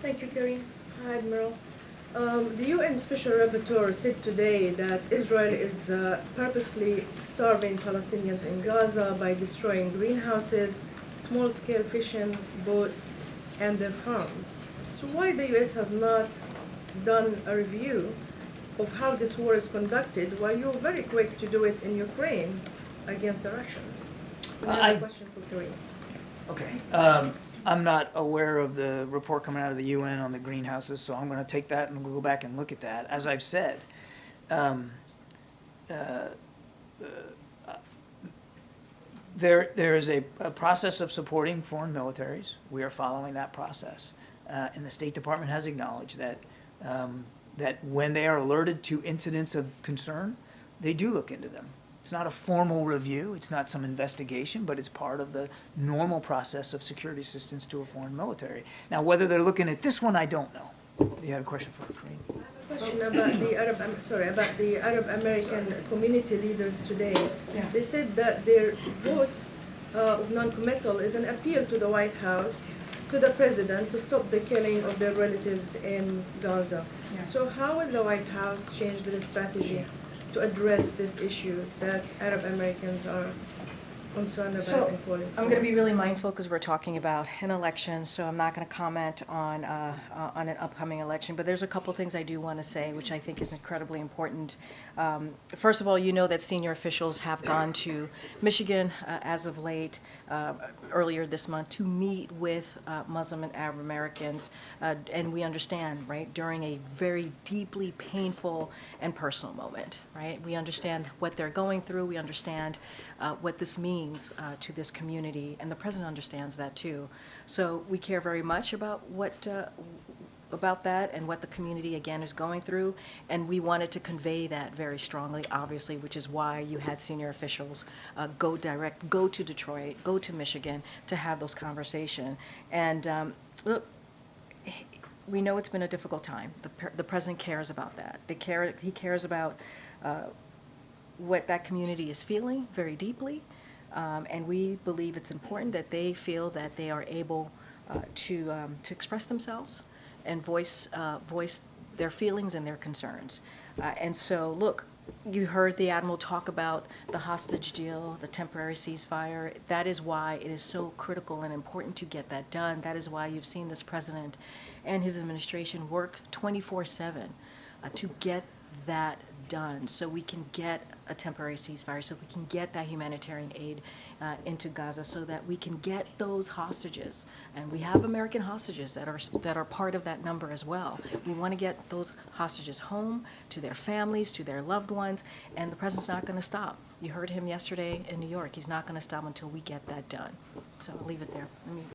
Thank you, Karine. Hi, Admiral. The UN Special Rapporteur said today that Israel is purposely starving Palestinians in Gaza by destroying greenhouses, small-scale fishing boats, and their farms. So why the US has not done a review of how this war is conducted while you're very quick to do it in Ukraine against the Russians? Another question for Karine. Okay. I'm not aware of the report coming out of the UN on the greenhouses, so I'm going to take that and we'll go back and look at that. As I've said, there is a process of supporting foreign militaries. We are following that process. And the State Department has acknowledged that, that when they are alerted to incidents of concern, they do look into them. It's not a formal review, it's not some investigation, but it's part of the normal process of security assistance to a foreign military. Now, whether they're looking at this one, I don't know. You have a question for Karine? I have a question about the Arab American community leaders today. Yeah. They said that their vote of non-committal is an appeal to the White House, to the president, to stop the killing of their relatives in Gaza. Yeah. So how will the White House change their strategy to address this issue that Arab Americans are concerned about So and calling for? I'm going to be really mindful because we're talking about an election, so I'm not going to comment on an upcoming election. But there's a couple things I do want to say, which I think is incredibly important. First of all, you know that senior officials have gone to Michigan as of late, earlier this month, to meet with Muslim and Arab Americans, and we understand, right, during a very deeply painful and personal moment, right? We understand what they're going through. We understand what this means to this community, and the president understands that too. So we care very much about about that and what the community again is going through, and we wanted to convey that very strongly, obviously, which is why you had senior officials go to Detroit, go to Michigan to have those conversations. And look, we know it's been a difficult time. The president cares about that. He cares about what that community is feeling very deeply, and we believe it's important that they feel that they are able to express themselves and voice their feelings and their concerns. And so, look, you heard the Admiral talk about the hostage deal, the temporary ceasefire. That is why it is so critical and important to get that done. That is why you've seen this president and his administration work 24/7 to get that done, so we can get a temporary ceasefire, so we can get that humanitarian aid into Gaza, so that we can get those hostages. And we have American hostages that are part of that number as well. We want to get those hostages home to their families, to their loved ones, and the president's not going to stop. You heard him yesterday in New York. He's not going to stop until we get that done. So I'll leave it there.